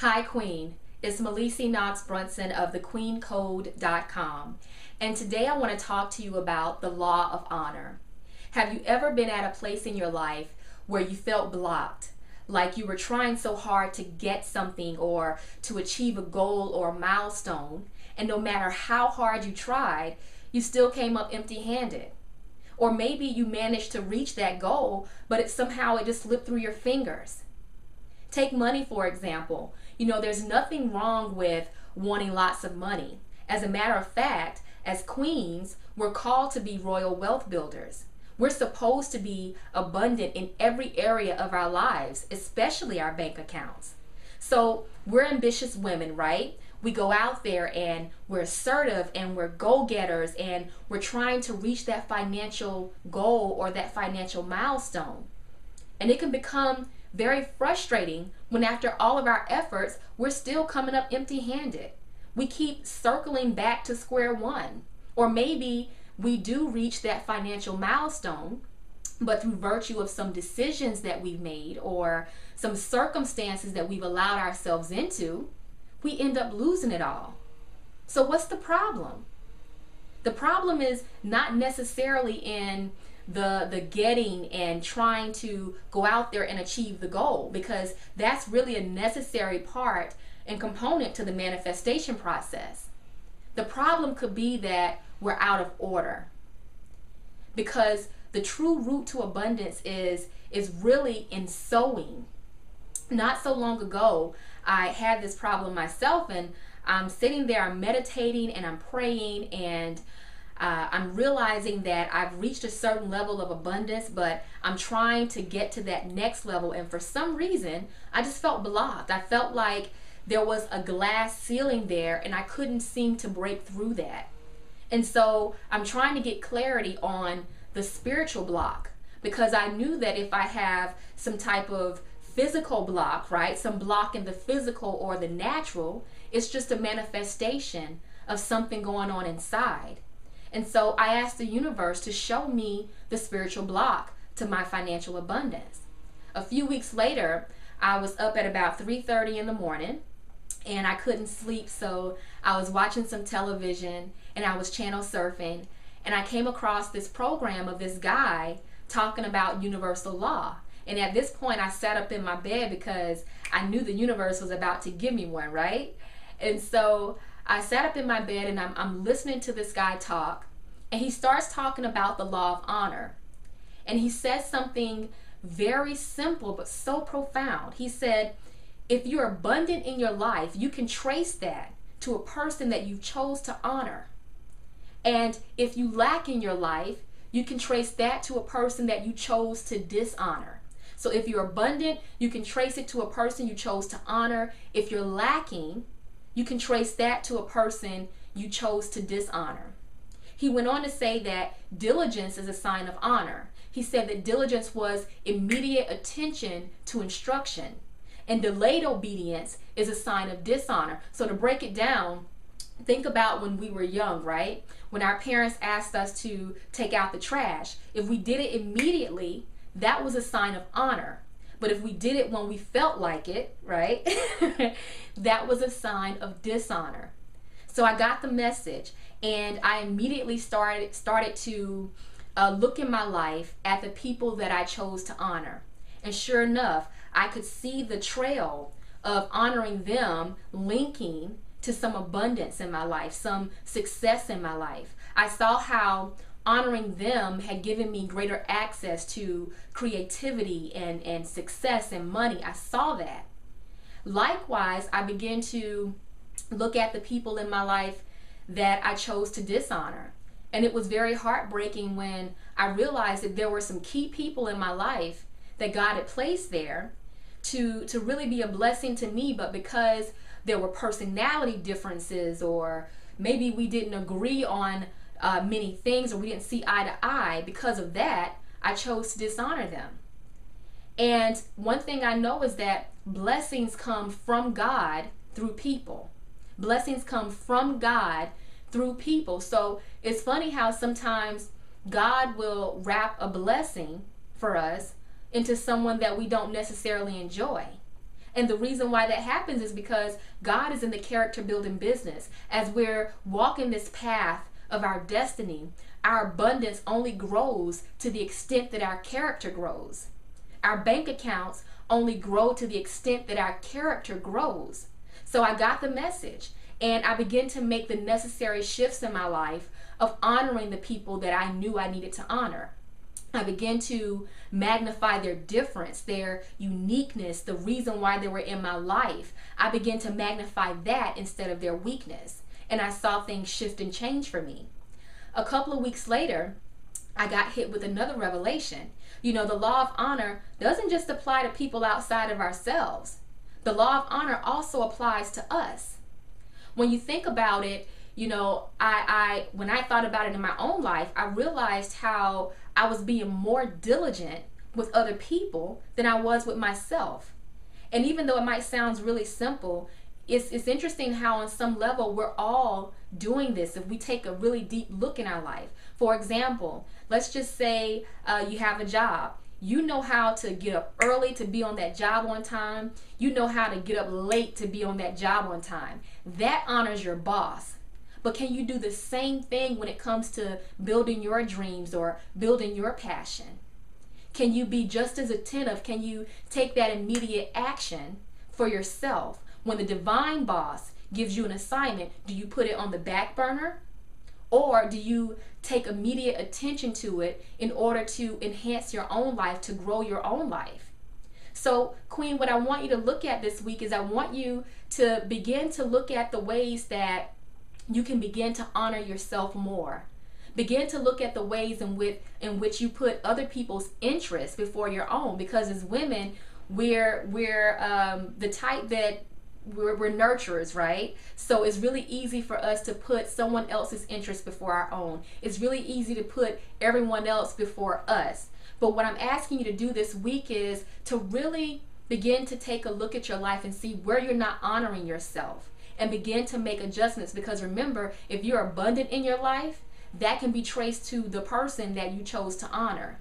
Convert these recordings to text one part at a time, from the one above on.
Hi Queen, it's Melissa Knox Brunson of thequeencode.com, and today I want to talk to you about the law of honor. Have you ever been at a place in your life where you felt blocked, like you were trying so hard to get something or to achieve a goal or a milestone, and no matter how hard you tried, you still came up empty-handed? Or maybe you managed to reach that goal, but somehow it just slipped through your fingers. Take money, for example. There's nothing wrong with wanting lots of money. As a matter of fact, as queens, we're called to be royal wealth builders. We're supposed to be abundant in every area of our lives, especially our bank accounts. So we're ambitious women, right? We go out there and we're assertive and we're go-getters and we're trying to reach that financial goal or that financial milestone. And it can become very frustrating when after all of our efforts, we're still coming up empty-handed. We keep circling back to square one. Or maybe we do reach that financial milestone, but through virtue of some decisions that we've made or some circumstances that we've allowed ourselves into, we end up losing it all. So what's the problem? The problem is not necessarily in the getting and trying to go out there and achieve the goal, because that's really a necessary part and component to the manifestation process. The problem could be that we're out of order, because the true route to abundance is really in sowing. Not so long ago, I had this problem myself, and I'm sitting there, I'm meditating and I'm praying, and I'm realizing that I've reached a certain level of abundance, but I'm trying to get to that next level, and for some reason I just felt blocked. I felt like there was a glass ceiling there and I couldn't seem to break through that. And so I'm trying to get clarity on the spiritual block, because I knew that if I have some type of physical block, right, some block in the physical or the natural, it's just a manifestation of something going on inside. And so I asked the universe to show me the spiritual block to my financial abundance. A few weeks later, I was up at about 3:30 in the morning and I couldn't sleep, so I was watching some television and I was channel surfing, and I came across this program of this guy talking about universal law. And at this point I sat up in my bed because I knew the universe was about to give me one, right? And so I sat up in my bed and I'm listening to this guy talk, and he starts talking about the law of honor. And he says something very simple but so profound. He said, if you're abundant in your life, you can trace that to a person that you chose to honor. And if you lack in your life, you can trace that to a person that you chose to dishonor. So if you're abundant, you can trace it to a person you chose to honor. If you're lacking, you can trace that to a person you chose to dishonor. He went on to say that diligence is a sign of honor. He said that diligence was immediate attention to instruction, and delayed obedience is a sign of dishonor. So to break it down, think about when we were young, right? When our parents asked us to take out the trash, if we did it immediately, that was a sign of honor. But if we did it when we felt like it, right, that was a sign of dishonor. So I got the message, and I immediately started to look in my life at the people that I chose to honor. And sure enough, I could see the trail of honoring them linking to some abundance in my life, some success in my life. I saw how honoring them had given me greater access to creativity and success and money. I saw that. Likewise, I began to look at the people in my life that I chose to dishonor. And it was very heartbreaking when I realized that there were some key people in my life that God had placed there to really be a blessing to me, but because there were personality differences, or maybe we didn't agree on many things, or we didn't see eye to eye, because of that, I chose to dishonor them. And one thing I know is that blessings come from God through people. Blessings come from God through people. So it's funny how sometimes God will wrap a blessing for us into someone that we don't necessarily enjoy. And the reason why that happens is because God is in the character building business. As we're walking this path of our destiny, our abundance only grows to the extent that our character grows. Our bank accounts only grow to the extent that our character grows. So I got the message, and I began to make the necessary shifts in my life of honoring the people that I knew I needed to honor. I began to magnify their difference, their uniqueness, the reason why they were in my life. I began to magnify that instead of their weakness. And I saw things shift and change for me. A couple of weeks later, I got hit with another revelation. You know, the law of honor doesn't just apply to people outside of ourselves. The law of honor also applies to us. When you think about it, you know, when I thought about it in my own life, I realized how I was being more diligent with other people than I was with myself. And even though it might sound really simple, it's interesting how on some level we're all doing this if we take a really deep look in our life. For example, let's just say you have a job. You know how to get up early to be on that job on time. You know how to get up late to be on that job on time. That honors your boss. But can you do the same thing when it comes to building your dreams or building your passion? Can you be just as attentive? Can you take that immediate action for yourself? When the divine boss gives you an assignment, do you put it on the back burner? Or do you take immediate attention to it in order to enhance your own life, to grow your own life? So, Queen, what I want you to look at this week is I want you to begin to look at the ways that you can begin to honor yourself more. Begin to look at the ways in which you put other people's interests before your own. Because as women, we're the type that we're nurturers, right? So it's really easy for us to put someone else's interest before our own. It's really easy to put everyone else before us. But what I'm asking you to do this week is to really begin to take a look at your life and see where you're not honoring yourself, and begin to make adjustments. Because remember, if you're abundant in your life, that can be traced to the person that you chose to honor.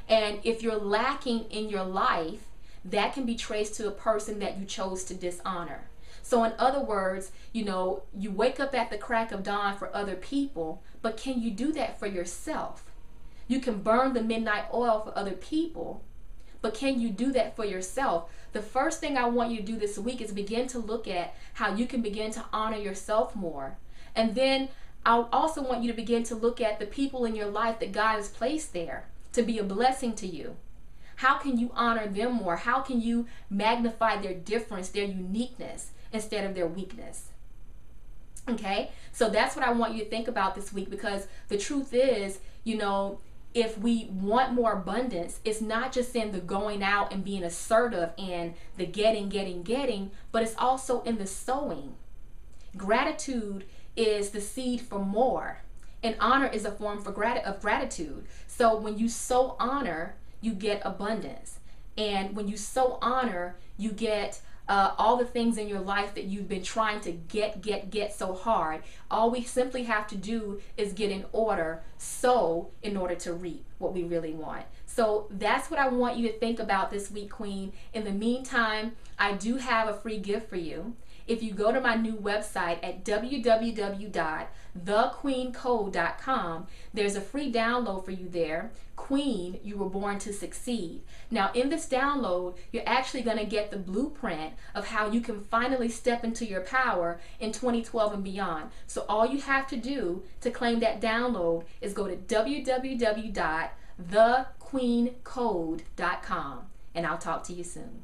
And if you're lacking in your life, that can be traced to a person that you chose to dishonor. So in other words, you know, you wake up at the crack of dawn for other people, but can you do that for yourself? You can burn the midnight oil for other people, but can you do that for yourself? The first thing I want you to do this week is begin to look at how you can begin to honor yourself more. And then I also want you to begin to look at the people in your life that God has placed there to be a blessing to you. How can you honor them more? How can you magnify their difference, their uniqueness, instead of their weakness? Okay, so that's what I want you to think about this week, because the truth is, you know, if we want more abundance, it's not just in the going out and being assertive and the getting, but it's also in the sowing. Gratitude is the seed for more, and honor is a form of gratitude. So when you sow honor, you get abundance. And when you sow honor, you get all the things in your life that you've been trying to get so hard. All we simply have to do is get in order, sow in order to reap what we really want. So that's what I want you to think about this week, Queen. In the meantime, I do have a free gift for you. If you go to my new website at www.thequeencode.com, there's a free download for you there. Queen, you were born to succeed. Now, in this download, you're actually going to get the blueprint of how you can finally step into your power in 2012 and beyond. So all you have to do to claim that download is go to www.thequeencode.com, and I'll talk to you soon.